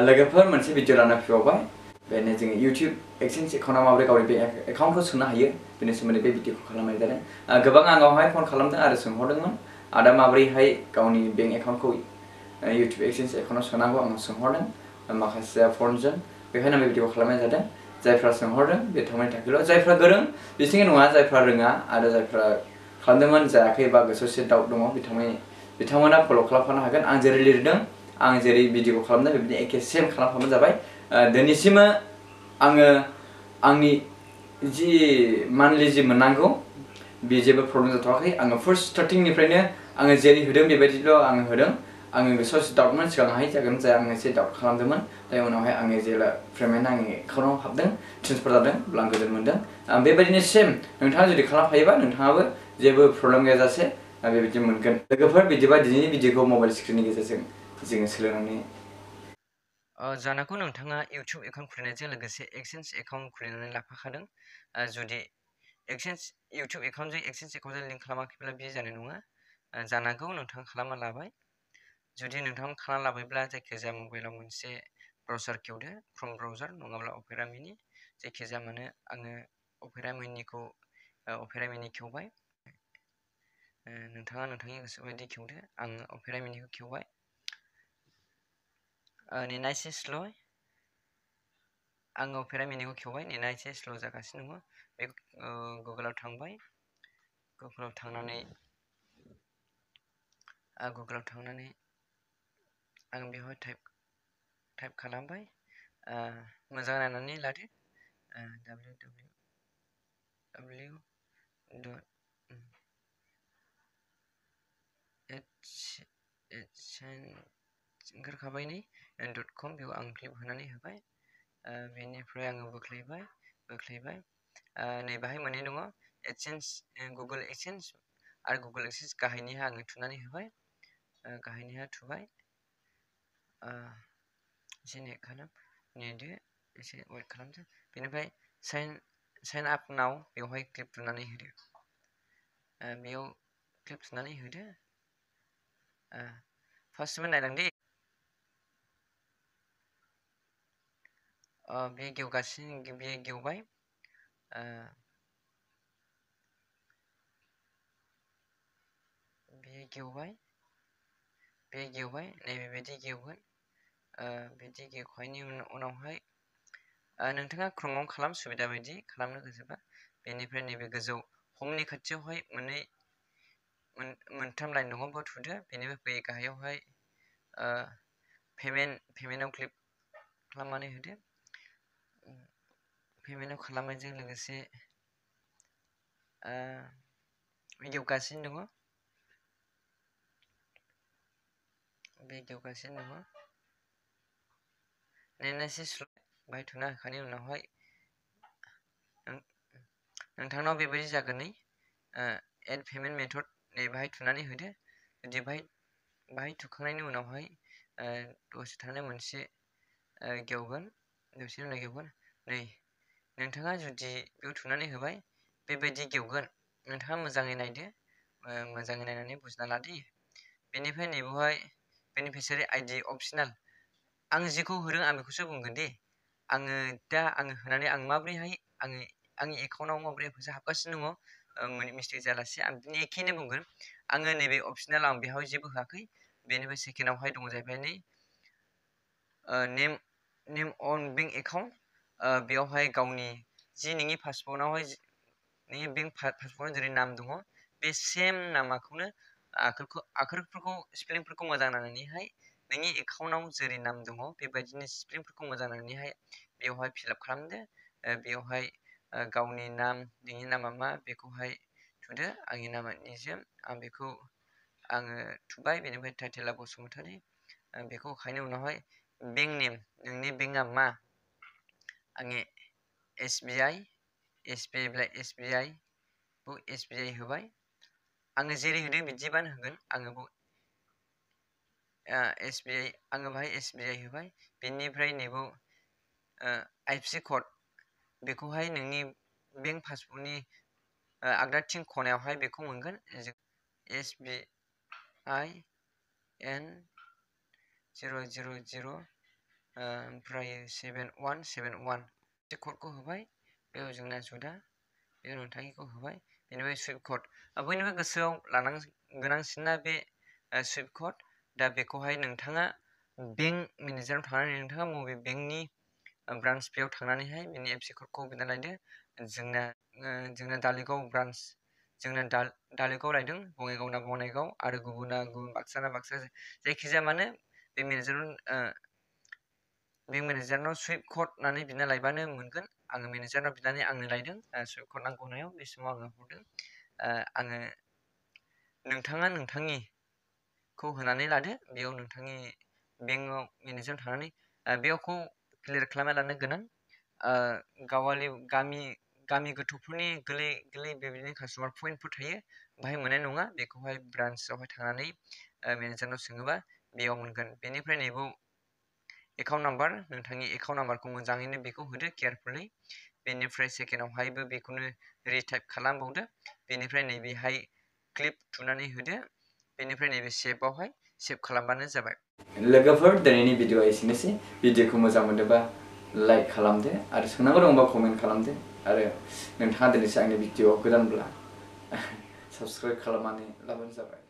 लोगोफोर मोनसे भिडिअ लाना फैबावबाय बेनो जोङो YouTube एक्सचेन्ज एकाउन्टआव माबोरै गावनि बेंक एकाउन्टखौ सोनो हायो बेनि सोमोन्दै बे भिडिअखौ खालामनाय जादों। गोबां आंनावहाय फन खालामदों आरो सोंहरदोंमोन आदा माबोरैहाय गावनि बेंक एकाउन्टखौ YouTube एक्सचेन्ज एकाउन्टआव सोनांगौ आंनाव सोंहरदों माखासे फनजों बेखायनो बे भिडिअखौ खालामनाय जादों। जायफ्रा सोंहरदों बिथांमोननि थाखायल' जायफ्रा गोरों बिसोरनि नङा जायफ्रा रोङा आरो जायफ्रा खालामदोंमोन जायाखै बा गोसोआव एसे डाउट दङ बिथांमोना फल' खालामफानो हागोन। आं जेरै लिरदों आं जेरै भिडिअखौ खालामदों बेबायदिनो एखे सेम खालामफाबानो जाबाय। दिनैसिम आङो आंनि जि मान्थलि जि मोननांगौ बे जेबो प्रब्लेम जाथ'वाखै। आङो फार्स्ट स्टार्टिंनिफ्रायनो आङो जेरै होदों बेबायदिल' आङो होदों। आङो गोसोआव एसे डाउटमोन सिगांहाय जागोन जाया आङो एसे डाउट खालामदोंमोन। दा उनावहाय आङो जेब्ला पेमेन्टआ आंनि एकाउन्टआव हाबदों ट्रेन्सफार जादों अब्ला आं गोजोन मोनदों। बेबायदिनो सेम नोंथाङा जुदि खालामफायोबा नोंथाङाबो जेबो प्रब्लेम गैयाजासे बेबायदि मोनगोन। लोगोफोर बिदिबा दिनैनि भिडिअखौ मबाइल स्क्रिननि गेजेरजों जोङो सोलोंनानै जानांगौ नोंथाङा YouTube एकाउन्ट खुलिनायजों लोगोसे एक्सचेन्ज एकाउन्ट खुलिनानै लाफाखादों। जुदि YouTube एकाउन्टजों एक्सचेन्ज एकाउन्टजों लिंक खालामाखैब्ला बे जानाय नङा। जानांगौ नोंथाङा खालामना लाबाय। जुदि नोंथाङा खालामना लाबायब्ला जायखिजाया मबाइलाव मोनसे ब्राउजार खेवदो, क्रोम ब्राउजार नङाब्ला अपेरा मिनि जायखिजाया मानो आङो अपेरा मिनि खेवबाय। नोंथाङा नोंथांनि गोसो बायदि खेवदो। आङो अपेरा मिनिखौ खेवबाय। नेना एसे स्ल' आङो अपेरा मिनिखौ खेवबाय। नेना एसे स्ल' जागासिनो दङ। बे गुगोलाव थांबाय। गुगोलाव थांनानै आं बेवहाय टाइप खालामबाय। मोजां नायनानै लादो। www. ओंखारखाबाय नै .com बेयाव आं क्लिक होनानै होबाय। बेनिफ्राय आङो बोख्लायबाय। नैबाहाय मोननै दङ गुगोल एक्सचेन्ज आरो गुगोल एक्सचेन्ज गाहायनिहा आङो थुनानै होबाय। गाहायनिहा थुबाय। एसे नेदो एसे वेट खालामदो। बेनिफ्राय साइन आप नाव बेवहाय क्लिक थुनानै होदो। बेयाव क्लिक थुनानै होदो। फार्स्टआव नायलांदो। बे गेवबाय। बे गेवबाय नैबेबायदि गेवगोन। बिदि गेवखांनायनि उनावहाय नोंथाङा क्रोमआव खालाम सुबिदा बायदि खालामनो गोसोबा। बेनिफ्राय नैबे गोजौ हमनि खाथियावहाय मोनथाम लाइन दङ बेयाव थुदो। बेनिफ्राय फैयै गाहायावहाय पेमेन्टआव क्लिक खालामनानै होदो। पेमेन्टआव खालामनायजों लोगोसे गेवगासिनो दङ। नेनायसे स्ल' बाहाय थुना होखांनायनि उनावहाय नोंथांनाव बेबायदि जागोन नै एड पेमेन्ट मेथड नैबाहाय थुनानै होदो। जुदि बाहाय थुखांनायनि उनावहाय दसे थानानै मोनसे गेवगोन। दसेनि उनाव गेवगोन। नै नोंथाङा जुदि बेयाव थुनानै होबाय बेबायदि गेवगोन। नोंथाङा मोजाङै नायदो। मोजाङै नायनानै बुजिना लादो। बेनिफ्राय नैबेवहाय बेनिफिसियारि आइडि अपसनेल आं जेखौ होदों आं बेखौसो बुंगोन दे। आङो होनानै आं माबोरैहाय आंनि एकाउन्टआव माबोरै फैसा हाबगासिनो दङ मिस्टेक जायालासे आं बिदिनो एखेनो बुंगोन। आङो नैबे अपसनेल आं बेवहाय जेबो होआखै। बेनिफ्राय सेकेन्डआवहाय दङ जाहैबाय नै नेम अन बेंक एकाउन्ट। बेयावहाय गावनि जि नोंनि पासबुकआवहाय नोंनि बेंक पासबुकआव जेरै नाम दङ बे सेम नामाखौनो आखरफोरखौ स्पेलिंफोरखौ मोजां नायनानैहाय नोंनि एकाउन्टआव जेरै नाम दङ बेबायदिनो स्पेलिंफोरखौ मोजां नायनानैहाय बेवहाय फिलआप खालामदो। बेवहाय गावनि नाम नोंनि नामा मा बेखौहाय थुदो। आंनि नामा निजोम आङो थुबाय। बेनिफ्राय टाइटेला बसुमतारी बेखौ होखांनायनि उनावहाय बेंक नेम नोंनि बेंकआ मा आङो SBI होबाय। आङो जेरै होदों बिदिबानो होगोन। आङो बाहाय SBI होबाय। बेनिफ्राय नैबाव IFSC कड बेखौहाय नोंनि बेंक पासबुकनि आगदाथिं खनायावहाय बेखौ मोनगोन। SBI N 000 ओमफ्राय 7171 बे क'डखौ होबाय बेयाव जोंना जुदा बेयाव नोंथांनिखौ होबाय बेनिफ्राय सुइफ्ट क'ड बयनिबो गोसोआव गोनांसिना बे सुइफ्ट क'ड दा बेखौहाय नोंथाङा बेंक मेनेजाराव थांनानै नोंथाङा बबे बेंकनि ब्रान्च बेयाव थांनानैहाय बेनि एफसि क'डखौ बिना लायदो जोंना धालिगाव ब्रान्च जोंना धालिगाव लायदों बङाइगावना बङाइगाव आरो गुबुना गुबुन बाक्साना बाक्सा जायखिजाया मानो बे मेनेजारनाव सुइफ्ट क'ड होननानै बिना लायबानो मोनगोन आङो मेनेजारनाव बिनानै आंनो लायदों सुइफ्ट क'ड नांगौ होनायाव बे समाव आङो हरदों आङो नोंथाङा नोंथांनिखौ होनानै लादो बेयाव नोंथांनि बेंकआव मेनेजाराव थांनानै बेयावखौ क्लियार खालामना लानो गोनां गावालि गामि गोथौफोरनि गोरलै बेबायदिनो कास्टमार पइन्टफोर थायो बाहाय मोननाय नङा बेखौहाय ब्रान्चआवहाय थांनानै मेनेजारनाव सोङोबा बेयाव मोनगोन बेनिफ्राय नैबाव एकाउन्ट नाम्बार नोंथांनि एकाउन्ट नाम्बारखौ मोजाङैनो बेखौ होदो केयारफुलि बेनिफ्राय सेकेन्डआवहायबो बेखौनो रिटाइप खालामबावदो बेनिफ्राय नैबेहाय क्लिप थुनानै होदो बेनिफ्राय नैबे सेभआवहाय सेभ खालामबानो जाबाय लोगोफोर दिनैनि भिडिअ'आ एसेनोसै भिडिअ'खौ मोजां मोनोबा लाइक खालामदो आरो सोंनांगौ दंबा कमेन्ट खालामदो आरो नोंथाङा दिनैसो आंनि भिडिअ'आव गोदानब्ला साबस्क्राइब खालामनानै लाबानो जाबाय